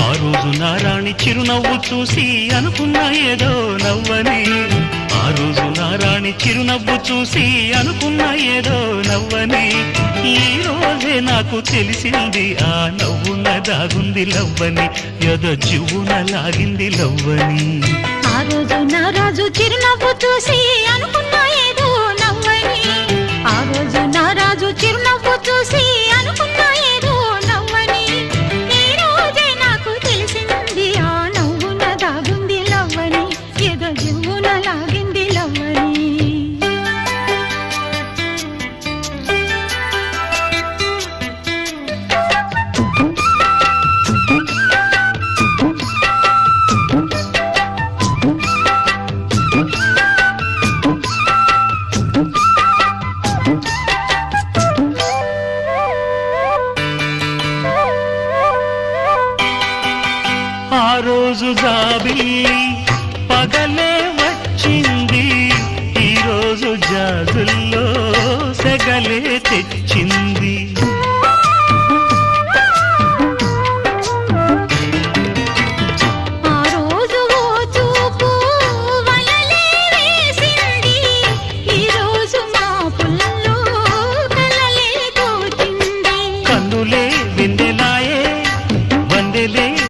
ఆ రోజు నా రాణి చిరునవ్వు చూసి అనుకున్నా ఏదో నవ్వని, ఆ రోజు నా రాణి చిరునవ్వు చూసి అనుకున్నా ఏదో నవ్వని, ఈ రోజే నాకు తెలిసింది ఆ నవ్వున దాగుంది లవ్వని, ఏదో జివ్వున లాగింది లవ్వని. ఆ రోజు నా రాజు చిరునవ్వు చూసి అనుకున్నా ఏదో నవ్వని, ఆ రోజు నా రాజు చిరునవ్వు చూసి అనుకున్నా ఏదో నవ్వని, ఈ రోజే నాకు తెలిసింది ఆ నవ్వున దాగుంది లవ్వని, ఏదో జివ్వున లాగింది లవ్వని. ఆ రోజు జాబిల్లి పగలే వచ్చింది, ఈ రోజు జాజుల్లో సెగలే తెచ్చింది.